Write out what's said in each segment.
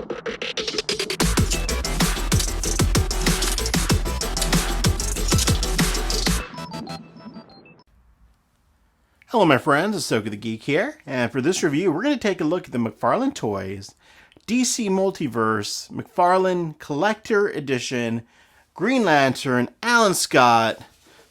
Hello my friends, Asoka the Geek here, and for this review we're going to take a look at the McFarlane Toys DC Multiverse McFarlane Collector Edition Green Lantern Alan Scott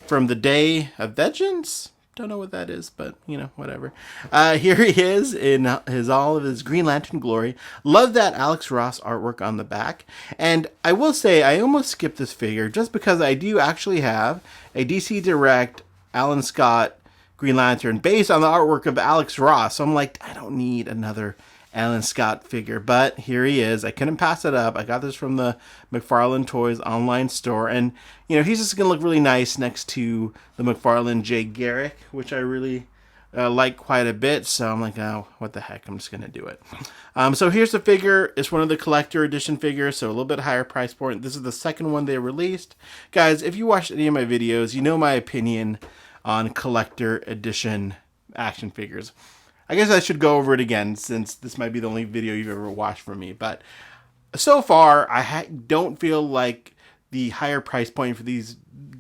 from the Day of Vengeance? Don't know what that is, but you know, whatever. Here he is in all of his Green Lantern glory. Love that Alex Ross artwork on the back. And I will say I almost skipped this figure just because I do actually have a DC Direct Alan Scott Green Lantern based on the artwork of Alex Ross. So I'm like, I don't need another Alan Scott figure, but here he is. I couldn't pass it up. I got this from the McFarlane Toys online store, and you know, he's just gonna look really nice next to the McFarlane J. Garrick, which I really like quite a bit. So I'm like, oh, what the heck? I'm just gonna do it. So here's the figure. It's one of the collector edition figures, so a little bit higher price point. This is the second one they released. Guys, if you watched any of my videos, you know my opinion on collector edition action figures. I guess I should go over it again since this might be the only video you've ever watched from me. But so far, I don't feel like the higher price point for these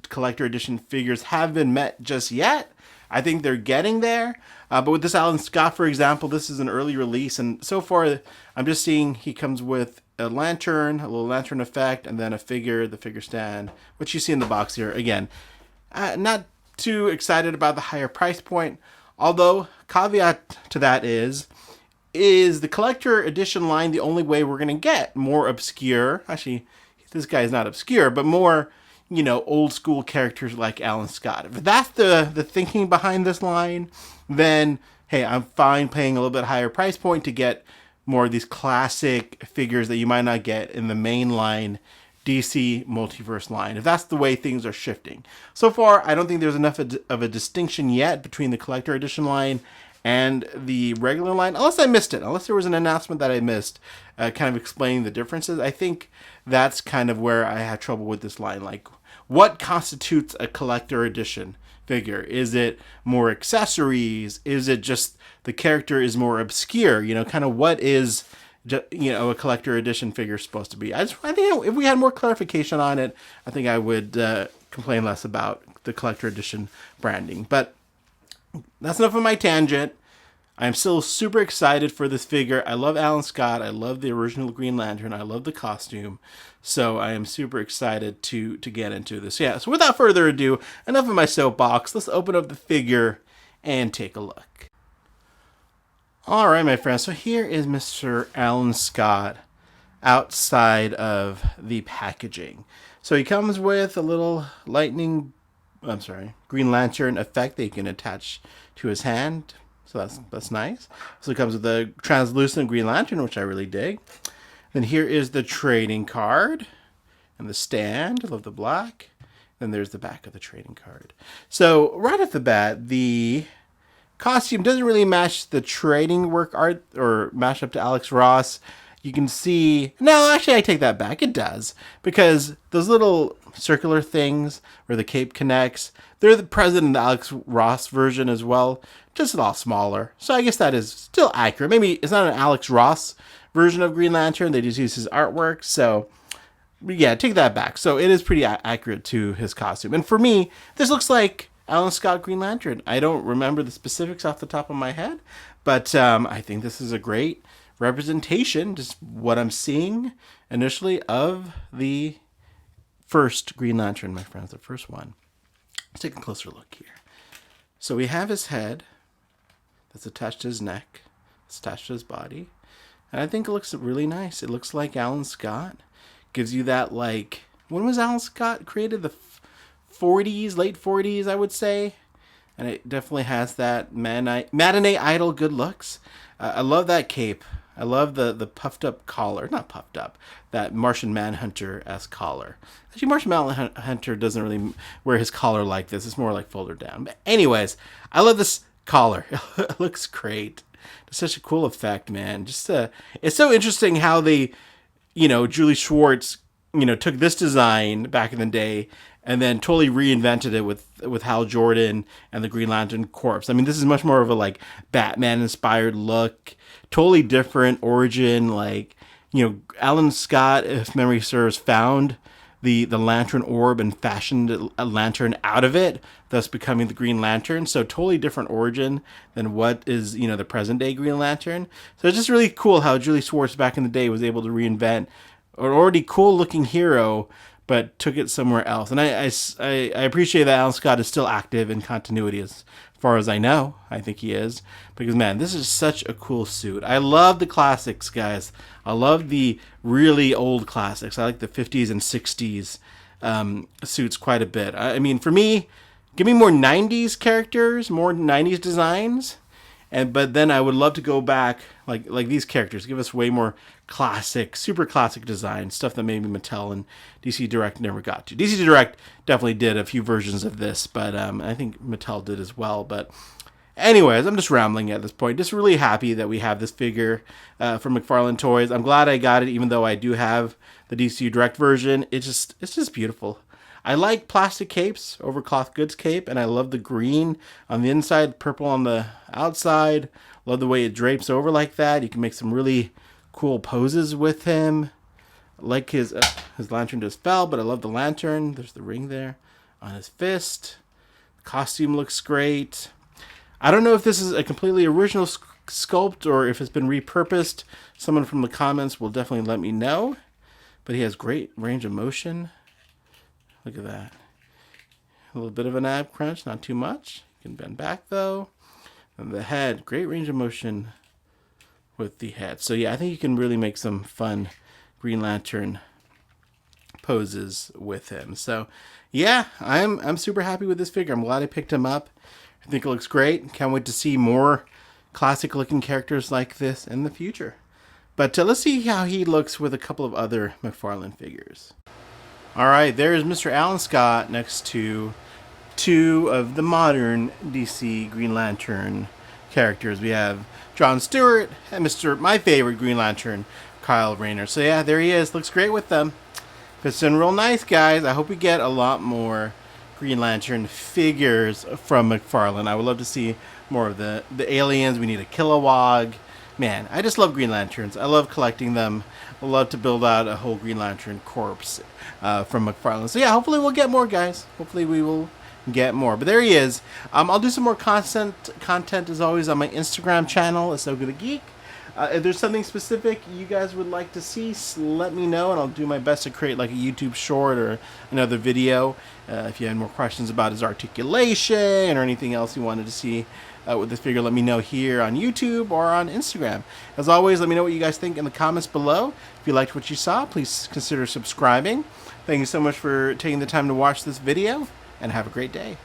collector edition figures have been met just yet. I think they're getting there. But with this Alan Scott, for example, this is an early release. And so far, I'm just seeing he comes with a lantern, a little lantern effect, and then a figure, the figure stand, which you see in the box here. Again, not too excited about the higher price point, although caveat to that is the collector edition line the only way we're going to get more obscure, actually this guy is not obscure, but more, you know, old school characters like Alan Scott. If that's the thinking behind this line, then hey, I'm fine paying a little bit higher price point to get more of these classic figures that you might not get in the main line DC Multiverse line, if that's the way things are shifting. So far, I don't think there's enough of a distinction yet between the collector edition line and the regular line, unless I missed it, unless there was an announcement that I missed kind of explaining the differences. I think that's kind of where I had trouble with this line. Like, what constitutes a collector edition figure? Is it more accessories? Is it just the character is more obscure? You know, kind of what is, you know, a collector edition figure supposed to be. I think if we had more clarification on it, I think I would complain less about the collector edition branding. But that's enough of my tangent. I'm still super excited for this figure. I love Alan Scott. I love the original Green Lantern. I love the costume. So I am super excited to get into this. Yeah, so without further ado, enough of my soapbox. Let's open up the figure and take a look. All right, my friends, so here is Mr. Alan Scott outside of the packaging. So he comes with a little Green Lantern effect that you can attach to his hand. So that's nice. So it comes with a translucent Green Lantern, which I really dig. Then here is the trading card and the stand. I love the black. Then there's the back of the trading card. So right off the bat, the costume doesn't really match the trading work art or match up to Alex Ross. You can see, no, actually I take that back. It does, because those little circular things where the cape connects, they're the present in the Alex Ross version as well, just a lot smaller. So I guess that is still accurate. Maybe it's not an Alex Ross version of Green Lantern. They just use his artwork. So yeah, take that back. So it is pretty accurate to his costume. And for me, this looks like Alan Scott Green Lantern. I don't remember the specifics off the top of my head, but I think this is a great representation, just what I'm seeing initially of the first Green Lantern, my friends, the first one. Let's take a closer look here. So we have his head that's attached to his neck, it's attached to his body, and I think it looks really nice. It looks like Alan Scott. Gives you that, like, when was Alan Scott created? The 40s, late 40s, I would say. And it definitely has that matinee idol good looks. I love that cape. I love the puffed up collar. Not puffed up. That Martian Manhunter-esque collar. Actually, Martian Manhunter doesn't really wear his collar like this. It's more like folded down. But anyways, I love this collar. It looks great. It's such a cool effect, man. Just it's so interesting how they, you know, Julie Schwartz, you know, took this design back in the day and then totally reinvented it with Hal Jordan and the Green Lantern Corps. I mean, this is much more of a like Batman inspired look, totally different origin, like Alan Scott, if memory serves, found the lantern orb and fashioned a lantern out of it, thus becoming the Green Lantern. So totally different origin than what is, the present day Green Lantern. So it's just really cool how Julie Swartz back in the day was able to reinvent an already cool looking hero, but took it somewhere else. And I appreciate that Alan Scott is still active in continuity as far as I know. I think he is. Because, man, this is such a cool suit. I love the classics, guys. I love the really old classics. I like the 50s and 60s suits quite a bit. I mean, for me, give me more 90s characters, more 90s designs. But then I would love to go back, like these characters, give us way more classic, super classic design, stuff that maybe Mattel and DC Direct never got to. DC Direct definitely did a few versions of this, but I think Mattel did as well. But anyways, I'm just rambling at this point. Just really happy that we have this figure from McFarlane Toys. I'm glad I got it, even though I do have the DC Direct version. It's just beautiful. I like plastic capes over cloth goods cape, and I love the green on the inside, purple on the outside. Love the way it drapes over like that. You can make some really cool poses with him. I like his lantern just fell, but I love the lantern. There's the ring there on his fist. The costume looks great. I don't know if this is a completely original sculpt or if it's been repurposed. Someone from the comments will definitely let me know. But he has great range of motion. Look at that. A little bit of an ab crunch, not too much. You can bend back though. And the head, great range of motion with the head. So yeah, I think you can really make some fun Green Lantern poses with him. So yeah, I'm super happy with this figure. I'm glad I picked him up. I think it looks great. Can't wait to see more classic looking characters like this in the future. But let's see how he looks with a couple of other McFarlane figures. All right, there's Mr. Alan Scott next to two of the modern DC Green Lantern characters. We have John Stewart and my favorite Green Lantern, Kyle Rayner. So yeah, there he is. Looks great with them. Fits in real nice, guys. I hope we get a lot more Green Lantern figures from McFarlane. I would love to see more of the aliens. We need a Kilowog. Man, I just love Green Lanterns. I love collecting them. I love to build out a whole Green Lantern corpse from McFarlane. So yeah, hopefully we'll get more, guys. Hopefully we will get more. But there he is. I'll do some more content as always on my Instagram channel, Asoka the Geek. If there's something specific you guys would like to see, let me know, and I'll do my best to create like a YouTube short or another video. If you had more questions about his articulation or anything else you wanted to see with this figure, let me know here on YouTube or on Instagram. As always, let me know what you guys think in the comments below. If you liked what you saw, please consider subscribing. Thank you so much for taking the time to watch this video, and have a great day.